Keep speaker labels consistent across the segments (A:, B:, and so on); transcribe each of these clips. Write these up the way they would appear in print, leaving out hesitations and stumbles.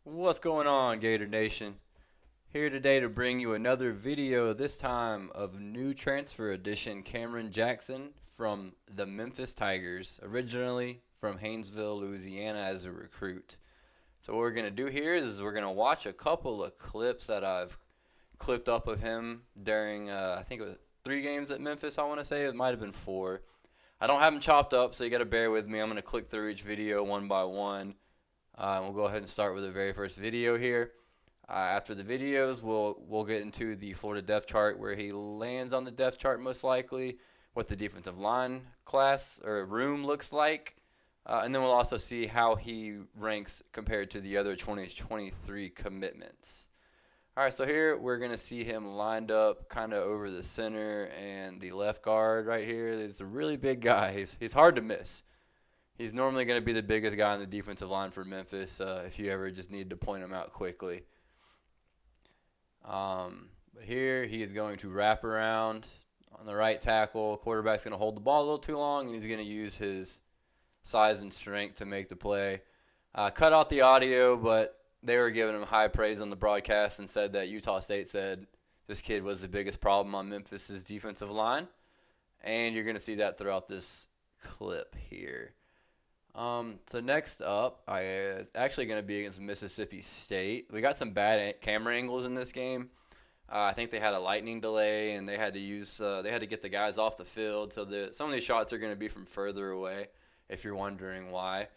A: What's going on, Gator Nation? Here today to bring you another video, this time of new transfer edition Cameron Jackson from the Memphis Tigers, originally from Haynesville, Louisiana as a recruit. So what we're going to do here is we're going to watch a couple of clips that I've clipped up of him during, I think it was 3 games at Memphis, I want to say. It might have been 4. I don't have them chopped up, so you got to bear with me. I'm going to click through each video one by one. We'll go ahead and start with the very first video here. After the videos, we'll get into the Florida depth chart, where he lands on the depth chart most likely, what the defensive line class or room looks like, and then we'll also see how he ranks compared to the other 2023 commitments. All right, so here we're going to see him lined up kind of over the center and the left guard right here. It's a really big guy. He's hard to miss. He's normally going to be the biggest guy on the defensive line for Memphis if you ever just need to point him out quickly. But here he is going to wrap around on the right tackle. Quarterback's going to hold the ball a little too long, and he's going to use his size and strength to make the play. Cut out the audio, but they were giving him high praise on the broadcast and said that Utah State said this kid was the biggest problem on Memphis's defensive line. And you're going to see that throughout this clip here. So next up, actually going to be against Mississippi State. We got some bad camera angles in this game. I think they had a lightning delay, and they had to get the guys off the field. So some of these shots are going to be from further away, if you're wondering why.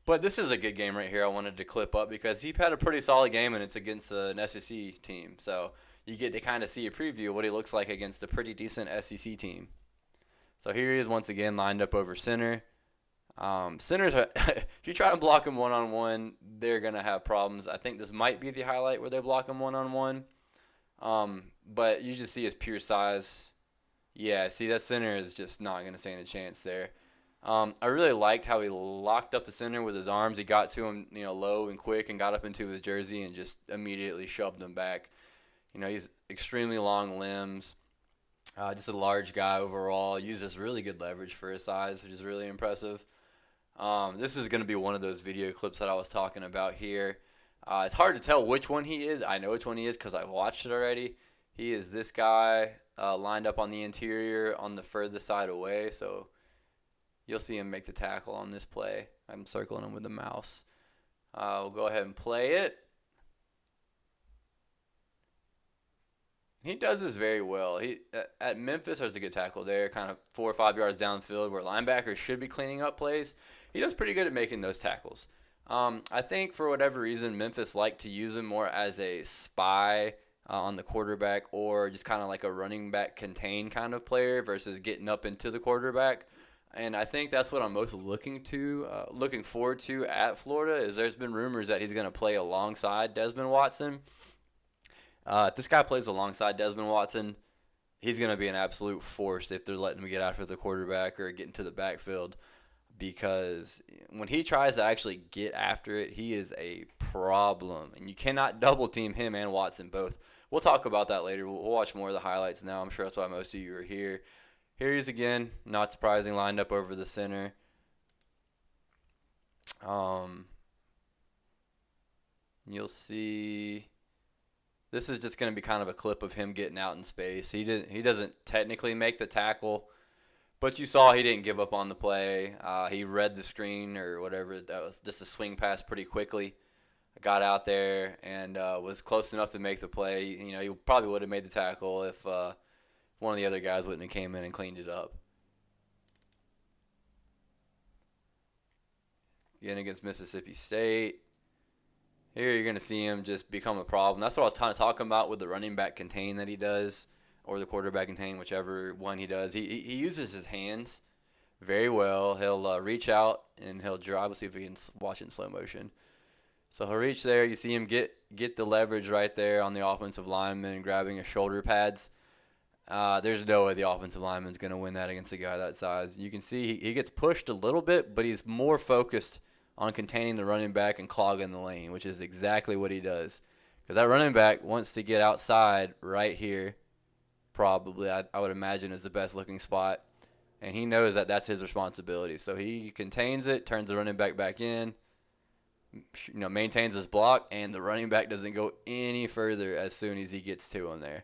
A: But this is a good game right here. I wanted to clip up because he had a pretty solid game, and it's against an SEC team. So you get to kind of see a preview of what he looks like against a pretty decent SEC team. So here he is once again lined up over center. Centers, if you try to block him one-on-one, they're going to have problems. I think this might be the highlight where they block him one-on-one. But you just see his pure size. Yeah, see, that center is just not going to stand a chance there. I really liked how he locked up the center with his arms. He got to him, low and quick, and got up into his jersey and just immediately shoved him back. He's extremely long limbs. Just a large guy overall. Uses really good leverage for his size, which is really impressive. This is going to be one of those video clips that I was talking about here. It's hard to tell which one he is. I know which one he is because I've watched it already. He is this guy lined up on the interior on the furthest side away. So you'll see him make the tackle on this play. I'm circling him with the mouse. We'll go ahead and play it. He does this very well. At Memphis, there's a good tackle there, kind of 4 or 5 yards downfield where linebackers should be cleaning up plays. He does pretty good at making those tackles. I think for whatever reason, Memphis liked to use him more as a spy on the quarterback, or just kind of like a running back contain kind of player versus getting up into the quarterback. And I think that's what I'm most looking forward to at Florida. Is there's been rumors that he's going to play alongside Desmond Watson. If this guy plays alongside Desmond Watson, he's going to be an absolute force if they're letting him get after the quarterback or get into the backfield, because when he tries to actually get after it, he is a problem, and you cannot double team him and Watson both. We'll talk about that later. We'll watch more of the highlights now. I'm sure that's why most of you are here. Here he is again, not surprising, lined up over the center. You'll see. This is just going to be kind of a clip of him getting out in space. He doesn't technically make the tackle, but you saw he didn't give up on the play. He read the screen or whatever. That was just a swing pass pretty quickly. Got out there and was close enough to make the play. He probably would have made the tackle if one of the other guys wouldn't have came in and cleaned it up. Again, against Mississippi State. Here you're going to see him just become a problem. That's what I was kind of talking about with the running back contain that he does, or the quarterback contain, whichever one he does. He uses his hands very well. He'll reach out and he'll drive. We'll see if we can watch it in slow motion. So he'll reach there. You see him get the leverage right there on the offensive lineman, grabbing his shoulder pads. There's no way the offensive lineman's going to win that against a guy that size. You can see he gets pushed a little bit, but he's more focused on containing the running back and clogging the lane, which is exactly what he does. Because that running back wants to get outside right here, probably, I would imagine, is the best looking spot. And he knows that that's his responsibility. So he contains it, turns the running back in, maintains his block, and the running back doesn't go any further as soon as he gets to him there.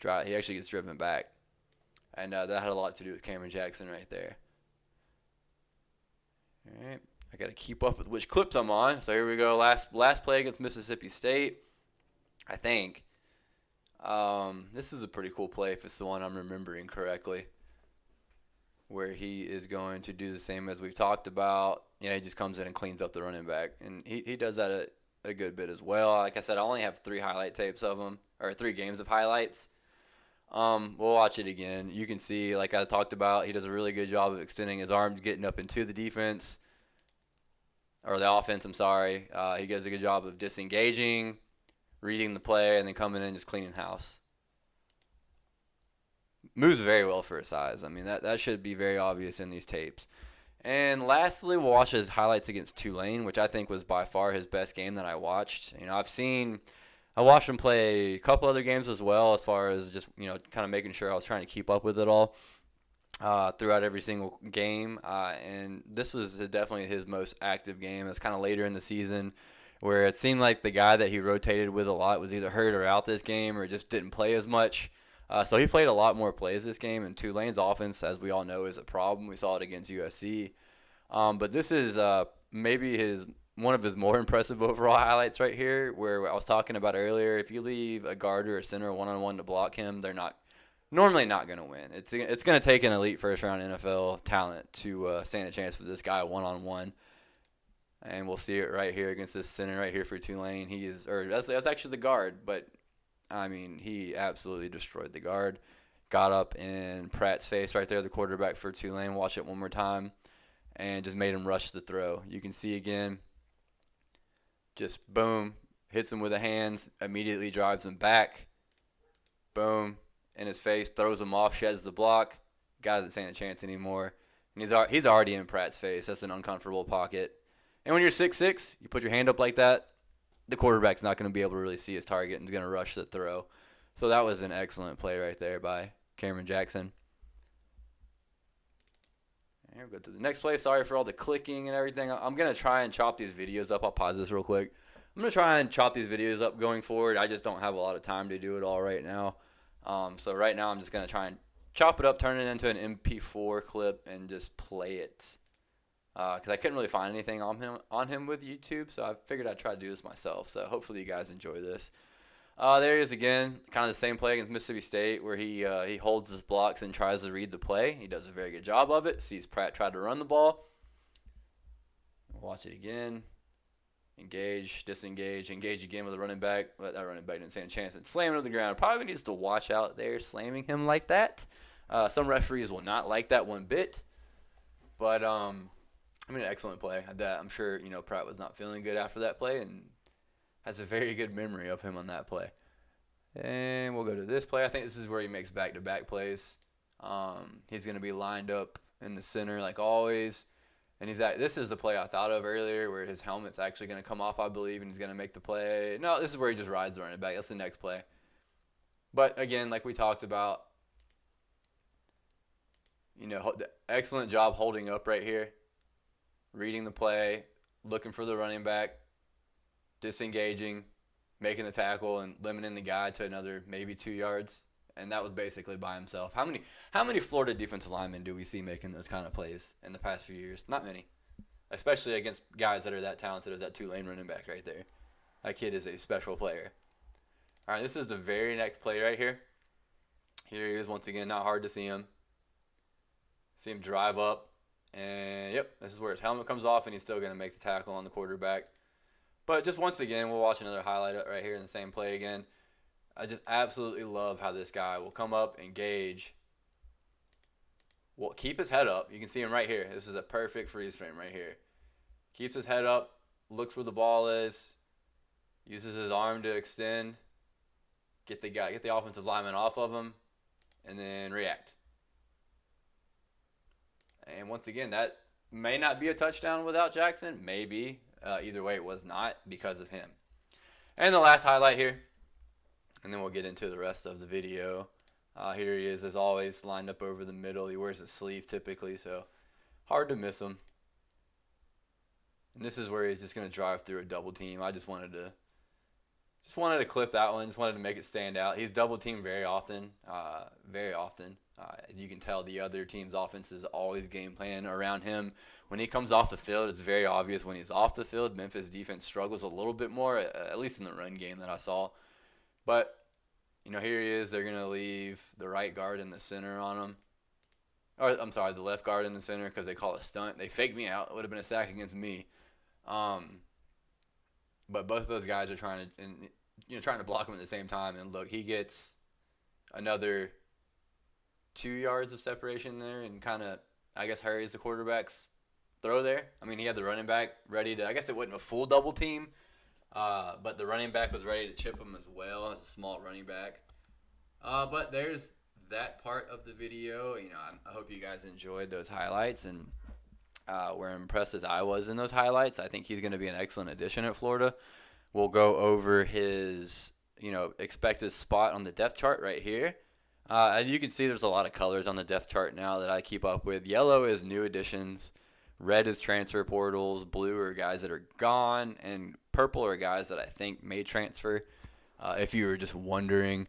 A: He actually gets driven back. And that had a lot to do with Cameron Jackson right there. All right. I got to keep up with which clips I'm on. So here we go. Last play against Mississippi State. I think. This is a pretty cool play if it's the one I'm remembering correctly. Where he is going to do the same as we've talked about. Yeah, he just comes in and cleans up the running back. And he does that a good bit as well. Like I said, I only have 3 highlight tapes of him, or 3 games of highlights. We'll watch it again. You can see, like I talked about, he does a really good job of extending his arms, getting up into the defense, or the offense, I'm sorry. He does a good job of disengaging, reading the play, and then coming in and just cleaning house. Moves very well for his size. I mean, that should be very obvious in these tapes. And lastly, we'll watch his highlights against Tulane, which I think was by far his best game that I watched. I watched him play a couple other games as well, as far as just, kind of making sure I was trying to keep up with it all throughout every single game. And this was definitely his most active game. It was kind of later in the season where it seemed like the guy that he rotated with a lot was either hurt or out this game or just didn't play as much. So he played a lot more plays this game, and Tulane's offense, as we all know, is a problem. We saw it against USC. But this is maybe one of his more impressive overall highlights right here, where I was talking about earlier. If you leave a guard or a center one-on-one to block him, they're normally not going to win. It's going to take an elite first-round NFL talent to stand a chance for this guy one-on-one. And we'll see it right here against this center right here for Tulane. That's actually the guard, but I mean, he absolutely destroyed the guard. Got up in Pratt's face right there, the quarterback for Tulane. Watch it one more time. And just made him rush the throw. You can see again, just boom, hits him with the hands, immediately drives him back. Boom, in his face, throws him off, sheds the block. Guy doesn't stand a chance anymore. And he's already in Pratt's face. That's an uncomfortable pocket. And when you're 6'6", you put your hand up like that, the quarterback's not going to be able to really see his target and is going to rush the throw. So that was an excellent play right there by Cameron Jackson. And we'll go to the next play. Sorry for all the clicking and everything. I'm going to try and chop these videos up. I'll pause this real quick. I'm going to try and chop these videos up going forward. I just don't have a lot of time to do it all right now. So right now I'm just going to try and chop it up, turn it into an MP4 clip, and just play it. Because I couldn't really find anything on him with YouTube, so I figured I'd try to do this myself. So hopefully you guys enjoy this. There he is again, kind of the same play against Mississippi State, where he holds his blocks and tries to read the play. He does a very good job of it. Sees Pratt try to run the ball. Watch it again. Engage, disengage, engage again with the running back. But that running back didn't stand a chance and slam him to the ground. Probably needs to watch out there slamming him like that. Some referees will not like that one bit. But an excellent play. I'm sure Pratt was not feeling good after that play and has a very good memory of him on that play. And we'll go to this play. I think this is where he makes back-to-back plays. He's going to be lined up in the center like always. And this is the play I thought of earlier where his helmet's actually going to come off, I believe, and he's going to make the play. No, this is where he just rides the running back. That's the next play. But, again, like we talked about, excellent job holding up right here. Reading the play, looking for the running back, disengaging, making the tackle, and limiting the guy to another maybe 2 yards. And that was basically by himself. How many Florida defensive linemen do we see making those kind of plays in the past few years? Not many. Especially against guys that are that talented as that Tulane running back right there. That kid is a special player. All right, this is the very next play right here. Here he is once again. Not hard to see him. See him drive up. And, yep, this is where his helmet comes off, and he's still going to make the tackle on the quarterback. But just once again, we'll watch another highlight right here in the same play again. I just absolutely love how this guy will come up, engage, will keep his head up. You can see him right here. This is a perfect freeze frame right here. Keeps his head up, looks where the ball is, uses his arm to extend, get the offensive lineman off of him, and then react. And once again, that may not be a touchdown without Jackson. Maybe. Either way, it was not because of him. And the last highlight here, and then we'll get into the rest of the video. Here he is, as always, lined up over the middle. He wears a sleeve typically, so hard to miss him. And this is where he's just going to drive through a double team. I just wanted to clip that one. Just wanted to make it stand out. He's double teamed very often, very often. You can tell the other team's offense is always game plan around him. When he comes off the field, it's very obvious when he's off the field. Memphis defense struggles a little bit more, at least in the run game that I saw. But, here he is. They're going to leave the right guard in the center on him. Or, I'm sorry, the left guard in the center because they call it stunt. They faked me out. It would have been a sack against me. But both of those guys are trying to block him at the same time. And look, he gets another 2 yards of separation there and kind of, I guess, hurries the quarterback's throw there. I mean, he had the running back ready to, I guess it wasn't a full double team, but the running back was ready to chip him as well as a small running back. But there's that part of the video. I hope you guys enjoyed those highlights and were impressed as I was in those highlights. I think he's going to be an excellent addition at Florida. We'll go over his, expected spot on the depth chart right here. As you can see, there's a lot of colors on the depth chart now that I keep up with. Yellow is new additions. Red is transfer portals. Blue are guys that are gone. And purple are guys that I think may transfer, if you were just wondering.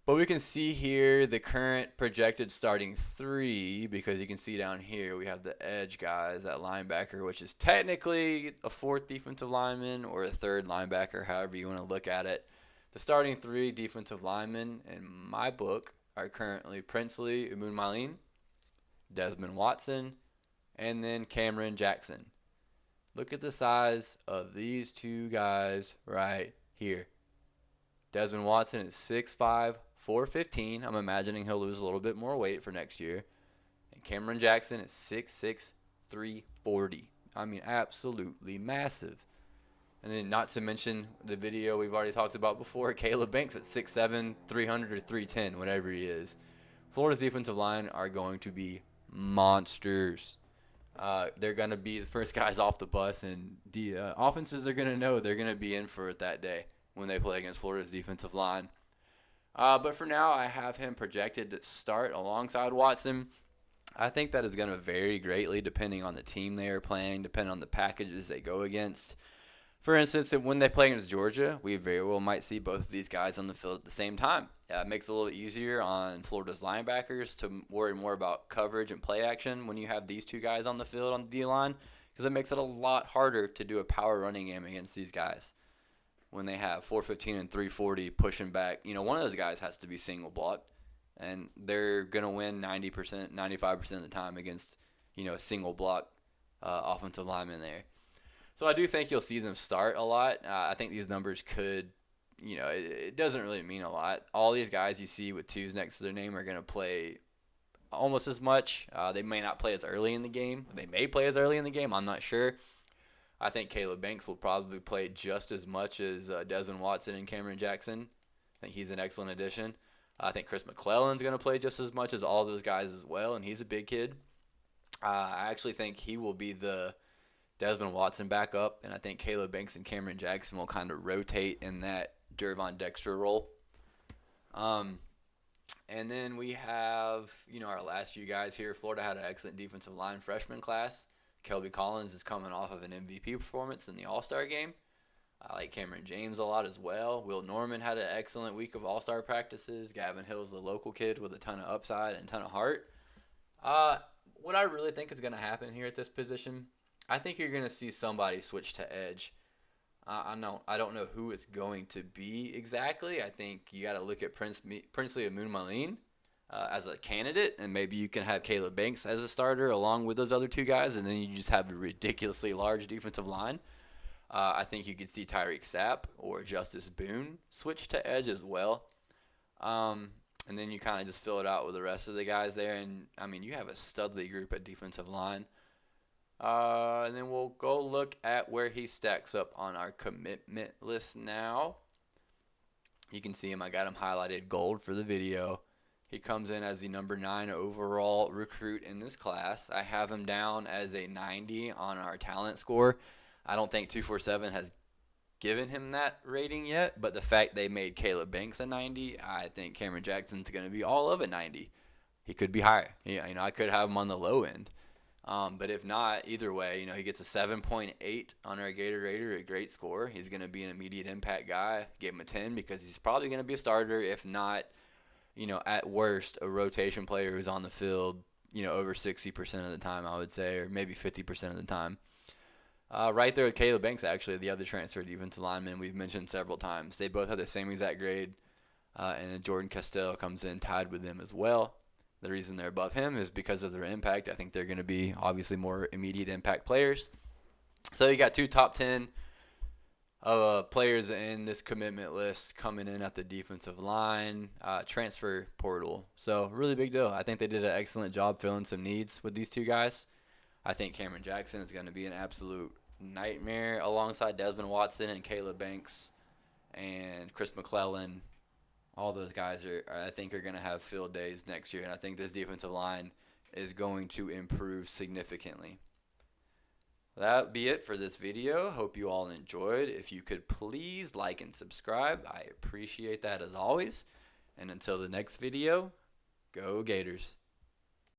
A: But we can see here the current projected starting three, because you can see down here we have the edge guys at linebacker, which is technically a fourth defensive lineman or a third linebacker, however you want to look at it. The starting three defensive linemen in my book are currently Princely Umunmalin, Desmond Watson, and then Cameron Jackson. Look at the size of these two guys right here. Desmond Watson is 6'5", 415. I'm imagining he'll lose a little bit more weight for next year. And Cameron Jackson is 6'6", 340. I mean, absolutely massive. And then not to mention the video we've already talked about before, Caleb Banks at 6'7", 300 or 310, whatever he is. Florida's defensive line are going to be monsters. They're going to be the first guys off the bus, and the offenses are going to know they're going to be in for it that day when they play against Florida's defensive line. But for now, I have him projected to start alongside Watson. I think that is going to vary greatly depending on the team they are playing, depending on the packages they go against. For instance, when they play against Georgia, we very well might see both of these guys on the field at the same time. It makes it a little easier on Florida's linebackers to worry more about coverage and play action when you have these two guys on the field on the D-line, because it makes it a lot harder to do a power running game against these guys when they have 415 and 340 pushing back. One of those guys has to be single blocked, and they're going to win 90%, 95% of the time against, a single block offensive lineman there. So I do think you'll see them start a lot. I think these numbers could, it doesn't really mean a lot. All these guys you see with twos next to their name are going to play almost as much. They may not play as early in the game. They may play as early in the game. I'm not sure. I think Caleb Banks will probably play just as much as Desmond Watson and Cameron Jackson. I think he's an excellent addition. I think Chris McClellan's going to play just as much as all those guys as well, and he's a big kid. I actually think he will be the Desmond Watson backup, and I think Caleb Banks and Cameron Jackson will kind of rotate in that Dervon Dexter role. And then we have, our last few guys here. Florida had an excellent defensive line freshman class. Kelby Collins is coming off of an MVP performance in the All-Star game. I like Cameron James a lot as well. Will Norman had an excellent week of All-Star practices. Gavin Hill's the local kid with a ton of upside and a ton of heart. What I really think is going to happen here at this position, I think you're going to see somebody switch to edge. I don't know who it's going to be exactly. I think you got to look at Princely Umunmalin as a candidate, and maybe you can have Caleb Banks as a starter along with those other two guys, and then you just have a ridiculously large defensive line. I think you could see Tyreek Sapp or Justice Boone switch to edge as well. And then you kind of just fill it out with the rest of the guys there. And, you have a studly group at defensive line. And then we'll go look at where he stacks up on our commitment list now. You can see him. I got him highlighted gold for the video. He comes in as the number 9 overall recruit in this class. I have him down as a 90 on our talent score. I don't think 247 has given him that rating yet, but the fact they made Caleb Banks a 90, I think Cameron Jackson's going to be all of a 90. He could be higher. I could have him on the low end. But if not, either way, he gets a 7.8 on our Gator Rater, a great score. He's going to be an immediate impact guy. Gave him a 10 because he's probably going to be a starter, if not, at worst, a rotation player who's on the field, over 60% of the time, I would say, or maybe 50% of the time. Right there with Caleb Banks, actually, the other transfer defensive lineman we've mentioned several times. They both have the same exact grade, and then Jordan Castell comes in tied with them as well. The reason they're above him is because of their impact. I think they're going to be obviously more immediate impact players. So you got two top 10 players in this commitment list coming in at the defensive line, transfer portal. So really big deal. I think they did an excellent job filling some needs with these two guys. I think Cameron Jackson is going to be an absolute nightmare alongside Desmond Watson and Caleb Banks and Chris McClellan. All those guys I think are going to have field days next year, and I think this defensive line is going to improve significantly. That'll be it for this video. Hope you all enjoyed. If you could please like and subscribe, I appreciate that as always. And until the next video, go Gators.